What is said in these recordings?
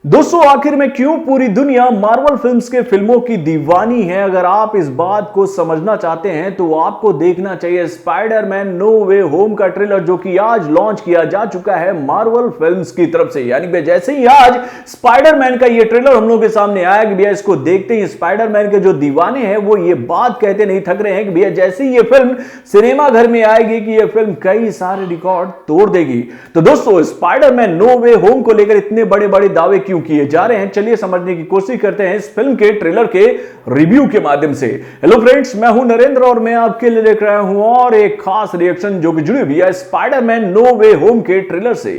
दोस्तों आखिर में क्यों पूरी दुनिया मार्वल फिल्म्स के फिल्मों की दीवानी है। अगर आप इस बात को समझना चाहते हैं तो आपको देखना चाहिए स्पाइडरमैन नो वे होम का ट्रेलर, जो कि आज लॉन्च किया जा चुका है मार्वल फिल्म्स की तरफ से। यानी कि जैसे ही आज स्पाइडरमैन का ये ट्रेलर हम लोग के सामने आया कि भैया इसको देखते ही स्पाइडरमैन के जो दीवाने हैं वो ये बात कहते नहीं थक रहे हैं कि भैया जैसे ही ये फिल्म सिनेमा घर में आएगी कि ये फिल्म कई सारे रिकॉर्ड तोड़ देगी। तो दोस्तों स्पाइडरमैन नो वे होम को लेकर इतने बड़े बड़े दावे क्यों किए जा रहे हैं, चलिए समझने की कोशिश करते हैं इस फिल्म के ट्रेलर के रिव्यू के माध्यम से। हेलो फ्रेंड्स, मैं हूं नरेंद्र और मैं आपके लिए लेकर आया हूं और एक खास रिएक्शन जो कि जुड़ी हुई है स्पाइडरमैन नो वे होम के ट्रेलर से।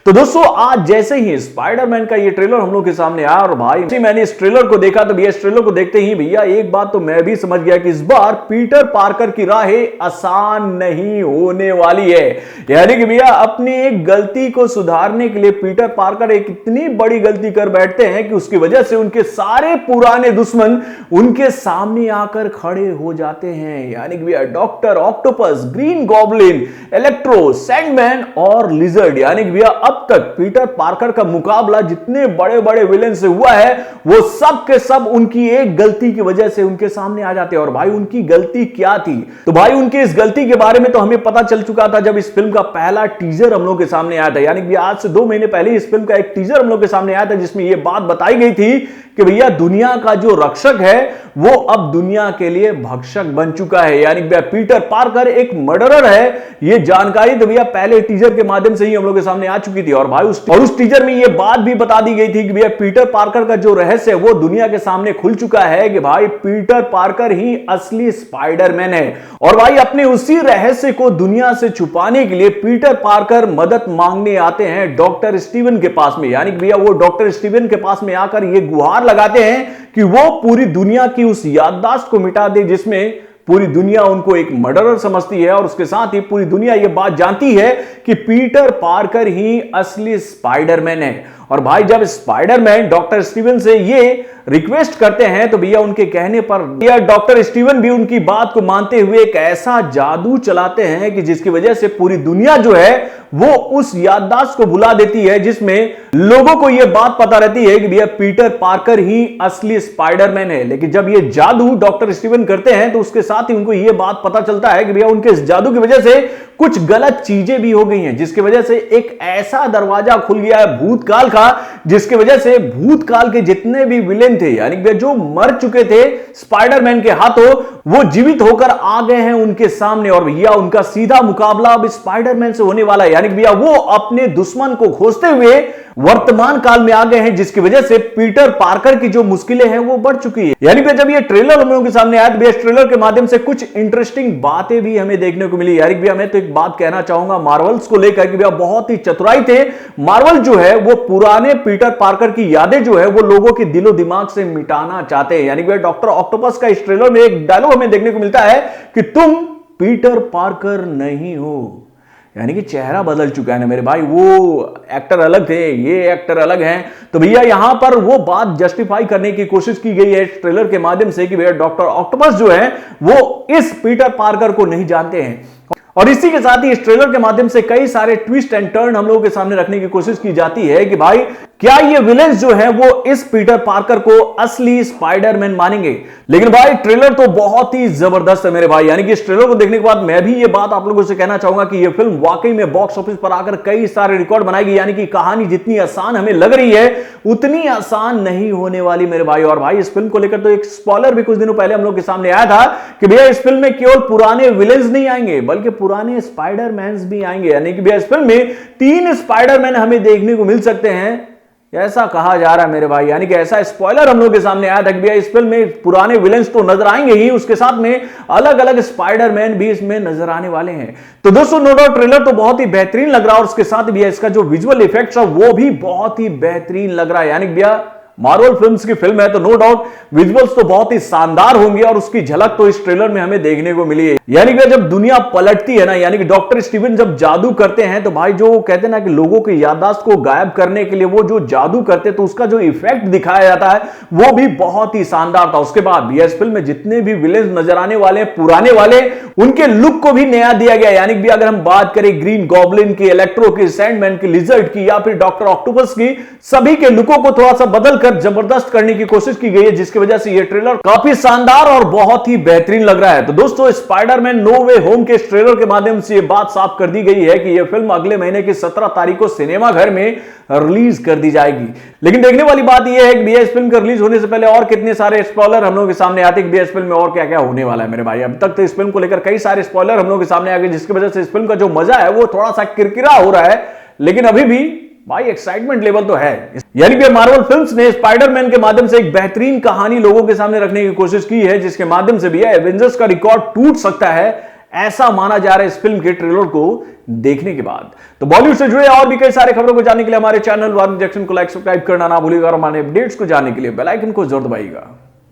तो दोस्तों आज जैसे ही स्पाइडरमैन का ये ट्रेलर हम लोग के सामने आया और भाई मैंने इस ट्रेलर को देखा तो भैया इस ट्रेलर को देखते ही भैया एक बात तो मैं भी समझ गया कि इस बार पीटर पार्कर की राहें आसान नहीं होने वाली है। यानी कि भैया अपनी एक गलती को सुधारने के लिए पीटर पार्कर एक इतनी बड़ी गलती कर बैठते हैं कि उसकी वजह से उनके सारे पुराने दुश्मन उनके सामने आकर खड़े हो जाते हैं। यानी कि doctor octopus, green goblin, electro, Sandman और लिजर्ड। यानी कि भैया अब तक पीटर पार्कर का मुकाबला जितने बड़े बड़े विलेन से हुआ है वो सब के सब उनकी एक गलती की वजह से उनके सामने आ जाते हैं। और भाई उनकी गलती क्या थी? तो भाई उनकी इस गलती के बारे में तो हमें पता चल चुका था जब इस फिल्म का पहला टीजर हम लोग के सामने आया था। यानी कि आज से 2 महीने पहले इस फिल्म का एक टीजर हम लोग के सामने आया था जिसमें यह बात बताई गई थी कि भैया दुनिया का जो रक्षक है वो अब दुनिया के लिए भक्षक बन चुका है। यानी भैया पीटर पार्कर एक मर्डरर है। ये जानकारी तो भैया पहले टीजर के माध्यम से ही हम लोग के सामने आ चुकी थी। और भाई उस टीजर में ये बात भी बता दी गई थी कि भैया पीटर पार्कर का जो रहस्य है वो दुनिया के सामने खुल चुका है कि भाई पीटर पार्कर ही असली स्पाइडरमैन है। और भाई अपने उसी रहस्य को दुनिया से छुपाने के लिए पीटर पार्कर मदद मांगने आते हैं डॉक्टर स्टीवन के पास में। यानी कि भैया वो डॉक्टर स्टीवन के पास में आकर ये गुहार लगाते हैं कि वो पूरी दुनिया की उस याददाश्त को मिटा दे जिसमें पूरी दुनिया उनको एक मर्डरर समझती है। और उसके साथ ही पूरी दुनिया ये बात जानती है कि पीटर पार्कर ही असली स्पाइडरमैन है। और भाई जब स्पाइडरमैन डॉक्टर स्टीवन से ये रिक्वेस्ट करते हैं तो भैया उनके कहने पर भैया डॉक्टर स्टीवन भी उनकी बात को मानते हुए एक ऐसा जादू चलाते हैं कि जिसकी वजह से पूरी दुनिया जो है वो उस याददाश्त को भुला देती है जिसमें लोगों को यह बात पता रहती है कि भैया पीटर पार्कर ही असली स्पाइडरमैन है। लेकिन जब ये जादू डॉक्टर स्टीवन करते हैं तो उसके साथ ही उनको यह बात पता चलता है कि भैया उनके इस जादू की वजह से कुछ गलत चीजें भी हो गई हैं, जिसकी वजह से एक ऐसा दरवाजा खुल गया है भूतकाल का जिसकी वजह से भूतकाल के जितने भी विलेन थे यानी कि जो मर चुके थे स्पाइडरमैन के हाथों वो जीवित होकर आ गए हैं उनके सामने। और भैया उनका सीधा मुकाबला अब स्पाइडरमैन से होने वाला है। यानी कि भैया वो अपने दुश्मन को खोजते हुए वर्तमान काल में आ गए हैं जिसकी वजह से पीटर पार्कर की जो मुश्किलें हैं वो बढ़ चुकी है। यानी कि जब ये ट्रेलर हम लोगों के सामने आया तो इस ट्रेलर के माध्यम से कुछ इंटरेस्टिंग बातें भी हमें देखने को मिली। यानी कि भैया मैं तो एक बात कहना चाहूंगा मार्वल्स को लेकर कि भैया बहुत ही चतुराई थे। मार्वल जो है वो पुराने पीटर पार्कर की यादें जो है वो लोगों के दिलो दिमाग से मिटाना चाहते हैं। यानी कि डॉक्टर ऑक्टोपस का इस ट्रेलर में एक डायलॉग हमें देखने को मिलता है कि तुम पीटर पार्कर नहीं हो। यानी कि चेहरा बदल चुका है ना मेरे भाई, वो एक्टर अलग थे, ये एक्टर अलग हैं। तो भैया यहां पर वो बात जस्टिफाई करने की कोशिश की गई है इस ट्रेलर के माध्यम से कि भैया डॉक्टर ऑक्टोपस जो है वो इस पीटर पार्कर को नहीं जानते हैं। और इसी के साथ ही इस ट्रेलर के माध्यम से कई सारे ट्विस्ट एंड टर्न हम लोगों के सामने रखने की कोशिश की जाती है कि भाई क्या ये विलेंस जो है वो इस पीटर पार्कर को असली स्पाइडरमैन मानेंगे। लेकिन भाई ट्रेलर तो बहुत ही जबरदस्त है मेरे भाई। यानी कि इस ट्रेलर को देखने के बाद मैं भी ये बात आप लोगों से कहना चाहूंगा कि ये फिल्म वाकई में बॉक्स ऑफिस पर आकर कई सारे रिकॉर्ड बनाएगी। यानी कि कहानी जितनी आसान हमें लग रही है उतनी आसान नहीं होने वाली मेरे भाई। और भाई इस फिल्म को लेकर तो एक स्पॉइलर भी कुछ दिनों पहले हम लोग के सामने आया था कि भैया इस फिल्म में केवल पुराने विलेंस नहीं आएंगे बल्कि पुराने स्पाइडरमैन्स भी आएंगे। यानी कि भैया इस फिल्म में 3 स्पाइडरमैन हमें देखने को मिल सकते हैं, ऐसा कहा जा रहा है मेरे भाई। यानी कि ऐसा स्पॉइलर हम लोग के सामने आया था कि भैया इस फिल्म में पुराने विलेंस तो नजर आएंगे ही, उसके साथ में अलग अलग स्पाइडरमैन भी इसमें नजर आने वाले हैं। तो दोस्तों नो डाउट ट्रेलर तो बहुत ही बेहतरीन लग रहा है और उसके साथ भैया इसका जो विजुअल इफेक्ट्स है वो भी बहुत ही बेहतरीन लग रहा है। यानी भैया मार्वल फिल्म्स की फिल्म है तो नो डाउट विजुअल्स तो बहुत ही शानदार होंगे और उसकी झलक तो इस ट्रेलर में हमें देखने को मिली है। यानी कि जब दुनिया पलटती है ना, यानी कि डॉक्टर स्टीवन जब जादू करते हैं तो भाई जो कहते हैं ना कि लोगों की याददाश्त को गायब करने के लिए वो जो जादू करते तो उसका जो इफेक्ट दिखाया जाता है वो भी बहुत ही शानदार था। उसके बाद भी इस फिल्म में जितने भी विलेन नजर आने वाले पुराने वाले उनके लुक को भी नया दिया गया। यानी कि अगर हम बात करें ग्रीन गॉब्लिन की, इलेक्ट्रो की, सैंडमैन की, लिजर्ड की या फिर डॉक्टर ऑक्टोपस की, सभी के लुकों को थोड़ा सा बदलकर जबरदस्त करने की कोशिश की गई है, जिसकी वजह से यह ट्रेलर काफी शानदार और बहुत ही बेहतरीन लग रहा है। तो दोस्तों स्पाइडरमैन नो वे होम के इस ट्रेलर के माध्यम से यह बात साफ कर दी गई है कि यह फिल्म अगले महीने की 17 तारीख को सिनेमा घर में रिलीज कर दी जाएगी। लेकिन देखने वाली बात यह है कि भैया इस फिल्म के रिलीज होने से पहले और कितने सारे स्पॉइलर हम लोगों के सामने आते हैं कि भैया इस फिल्म में और क्या क्या होने वाला है। मेरे भाई अभी तक तो इस फिल्म को लेकर कई सारे स्पॉइलर हम लोगों के सामने आ गए, जिसकी वजह से इस फिल्म का जो मजा है वो थोड़ा सा किरकिरा हो रहा है, लेकिन अभी भी भाई एक्साइटमेंट लेवल तो है। यानी कि मार्वल फिल्म्स ने स्पाइडरमैन के माध्यम से एक बेहतरीन कहानी लोगों के सामने रखने की कोशिश की है, जिसके माध्यम से भी एवेंजर्स का रिकॉर्ड टूट सकता है, ऐसा माना जा रहा है इस फिल्म के ट्रेलर को देखने के बाद। तो बॉलीवुड से जुड़े और भी कई सारे खबरों को जानने के लिए हमारे चैनल वन रिएक्शन को लाइक सब्सक्राइब करना ना भूलिएगा और हमारे अपडेट्स को जानने के लिए बेल आइकन को जरूर दबाइएगा।